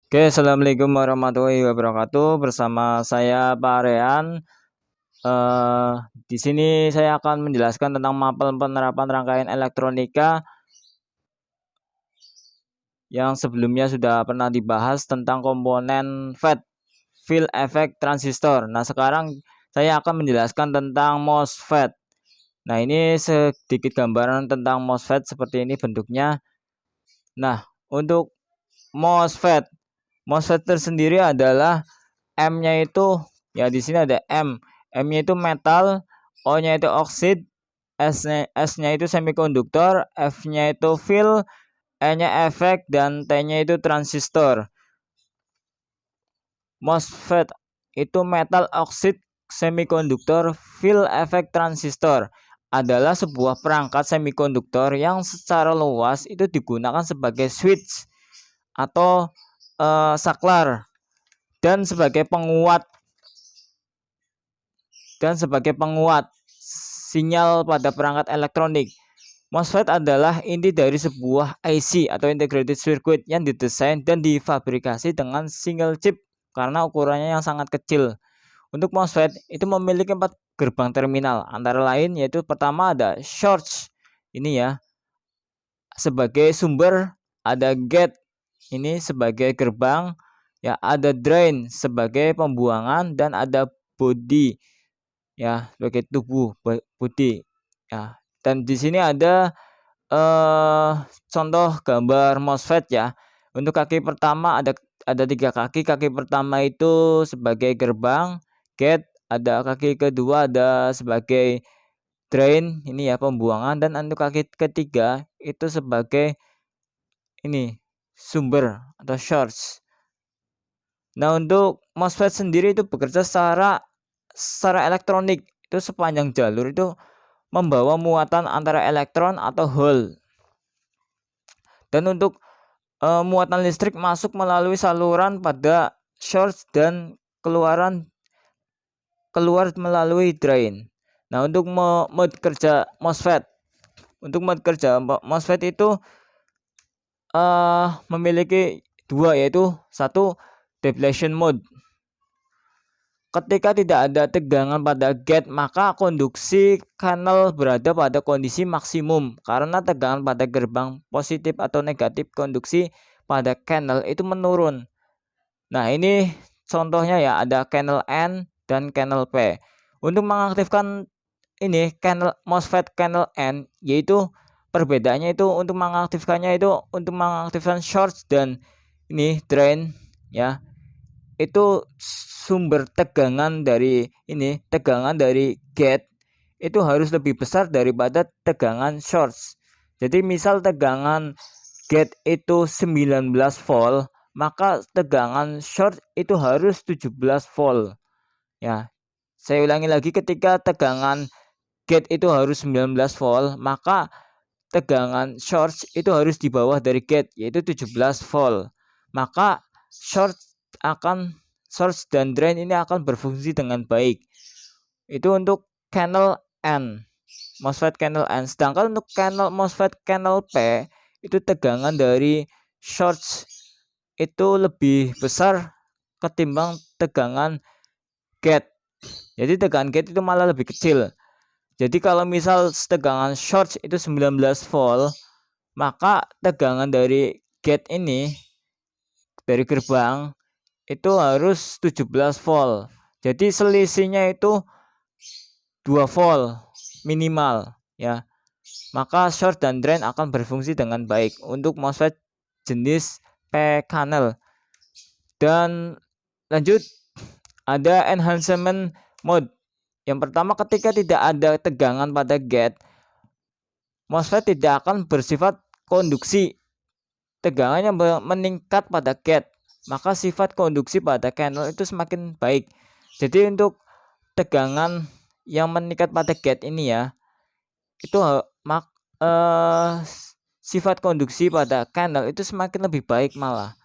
Oke, assalamualaikum warahmatullahi wabarakatuh. Bersama saya Pak Rehan. Eh, di sini saya akan menjelaskan tentang mapel penerapan rangkaian elektronika yang sebelumnya sudah pernah dibahas tentang komponen FET, field effect transistor. Nah, sekarang saya akan menjelaskan tentang MOSFET. Nah, ini sedikit gambaran tentang MOSFET seperti ini bentuknya. Nah, untuk MOSFET, MOSFET tersendiri adalah M-nya itu ya di sini ada M. M-nya itu metal, O-nya itu oksid, S-nya itu semikonduktor, F-nya itu fill, E-nya efek dan T-nya itu transistor. MOSFET itu metal oksid semikonduktor fill efek transistor adalah sebuah perangkat semikonduktor yang secara luas itu digunakan sebagai switch atau saklar dan sebagai penguat sinyal pada perangkat elektronik. MOSFET adalah inti dari sebuah IC atau integrated circuit yang didesain dan difabrikasi dengan single chip karena ukurannya yang sangat kecil. Untuk MOSFET itu memiliki 4 gerbang terminal, antara lain yaitu pertama ada source, ini ya sebagai sumber, ada gate ini sebagai gerbang, ya ada drain sebagai pembuangan dan ada body ya sebagai tubuh body ya. Dan di sini ada contoh gambar MOSFET ya. Untuk kaki pertama ada 3 kaki. Kaki pertama itu sebagai gerbang, gate, ada kaki kedua ada sebagai drain, ini ya pembuangan, dan untuk kaki ketiga itu sebagai ini sumber atau source. Nah, untuk MOSFET sendiri itu bekerja secara elektronik. Itu sepanjang jalur itu membawa muatan antara elektron atau hole. Dan untuk muatan listrik masuk melalui saluran pada source dan keluar melalui drain. Nah, untuk mode kerja MOSFET. Untuk mode kerja MOSFET itu memiliki 2, yaitu satu depletion mode. Ketika tidak ada tegangan pada gate, maka konduksi kanal berada pada kondisi maksimum karena tegangan pada gerbang positif atau negatif konduksi pada kanal itu menurun. Nah, ini contohnya ya, ada channel N dan channel P. Untuk mengaktifkan ini channel MOSFET channel N, yaitu perbedaannya itu untuk mengaktifkan source dan ini drain ya. Itu sumber tegangan dari gate itu harus lebih besar daripada tegangan source. Jadi misal tegangan gate itu 19 volt, maka tegangan short itu harus 17 volt. Ya. Saya ulangi lagi, ketika tegangan gate itu harus 19 volt, maka tegangan short itu harus di bawah dari gate yaitu 17 volt. Maka source dan drain ini akan berfungsi dengan baik. Itu untuk channel N, MOSFET channel N. Sedangkan untuk MOSFET channel P itu tegangan dari source itu lebih besar ketimbang tegangan gate. Jadi tegangan gate itu malah lebih kecil. Jadi kalau misal tegangan source itu 19 volt, maka tegangan dari gate ini dari gerbang itu harus 17 volt. Jadi selisihnya itu 2 volt minimal ya. Maka short dan drain akan berfungsi dengan baik untuk MOSFET jenis P channel. Dan lanjut ada enhancement mode. Yang pertama, ketika tidak ada tegangan pada gate, MOSFET tidak akan bersifat konduksi. Tegangannya meningkat pada gate, maka sifat konduksi pada channel itu semakin baik. Jadi untuk tegangan yang meningkat pada gate ini ya, itu sifat konduksi pada channel itu semakin lebih baik malah.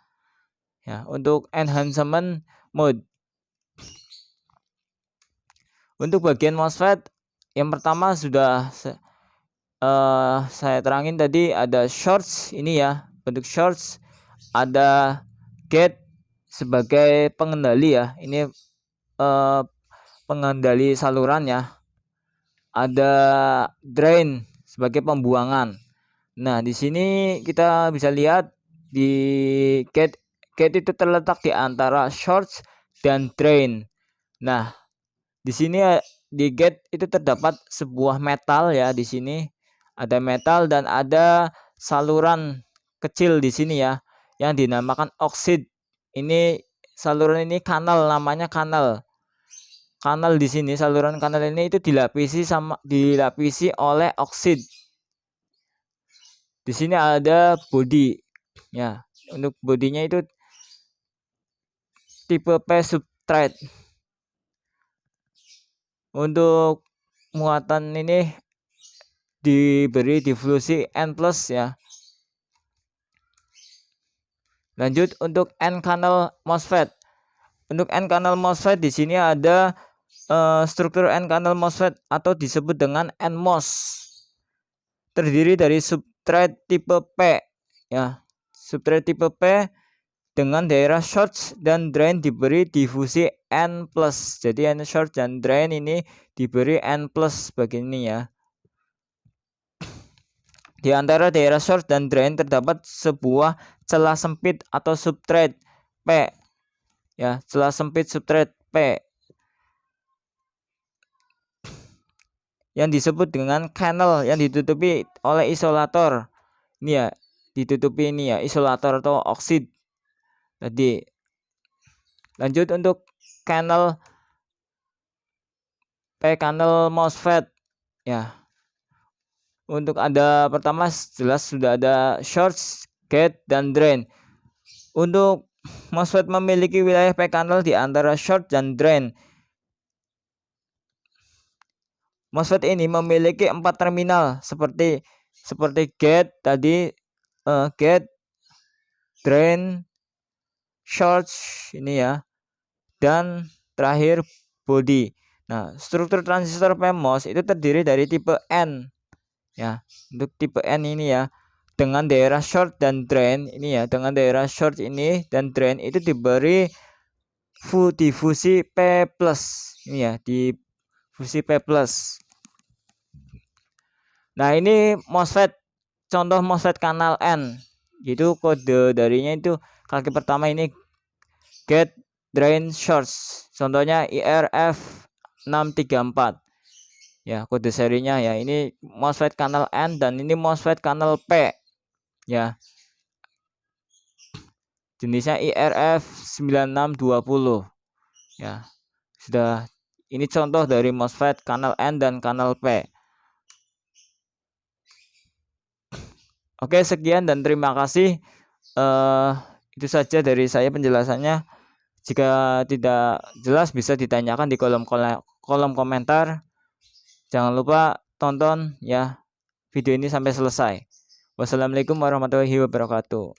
Ya, untuk enhancement mode. Untuk bagian MOSFET yang pertama sudah saya terangin tadi, ada shorts ini ya, bentuk shorts, ada gate sebagai pengendali ya. Ini pengendali salurannya. Ada drain sebagai pembuangan. Nah, di sini kita bisa lihat di gate itu terletak di antara shorts dan drain. Nah, di sini di gate itu terdapat sebuah metal ya. Di sini ada metal dan ada saluran kecil di sini ya yang dinamakan oksid. Ini saluran ini kanal, namanya kanal. Kanal di sini, saluran kanal ini itu dilapisi oleh oksid. Di sini ada body ya. Untuk bodinya itu tipe P substrate. Untuk muatan ini diberi diffusi N+ ya. Lanjut untuk N-channel MOSFET. Untuk N-channel MOSFET di sini ada struktur N-channel MOSFET atau disebut dengan NMOS. Terdiri dari substrate tipe P ya. Substrate tipe P dengan daerah short dan drain diberi difusi N+. Jadi N short dan drain ini diberi N+ begini ya. Di antara daerah short dan drain terdapat sebuah celah sempit atau substrate P. Ya, celah sempit substrate P yang disebut dengan channel yang ditutupi oleh isolator. Ini ya, ditutupi ini ya, isolator atau oksid. Tadi lanjut untuk channel P-channel MOSFET ya. Untuk ada pertama jelas sudah ada short, gate, dan drain. Untuk MOSFET memiliki wilayah P-channel di antara short dan drain. MOSFET ini memiliki 4 terminal seperti gate tadi, gate, drain, short ini ya, dan terakhir body. Nah, struktur transistor PMOS itu terdiri dari tipe N ya. Untuk tipe N ini ya, dengan daerah short dan drain ini ya, dengan daerah short ini dan drain itu diberi difusi P+ ini ya, difusi P+. Nah, ini MOSFET, contoh MOSFET kanal N. Itu kode darinya itu kaki pertama ini gate, drain, shorts. Contohnya IRF 634. Ya, kode serinya ya. Ini MOSFET kanal N dan ini MOSFET kanal P. Ya. Jenisnya IRF 9620. Ya. Sudah, ini contoh dari MOSFET kanal N dan kanal P. Oke, sekian dan terima kasih. Itu saja dari saya penjelasannya. Jika tidak jelas bisa ditanyakan di kolom komentar. Jangan lupa tonton ya video ini sampai selesai. Wassalamualaikum warahmatullahi wabarakatuh.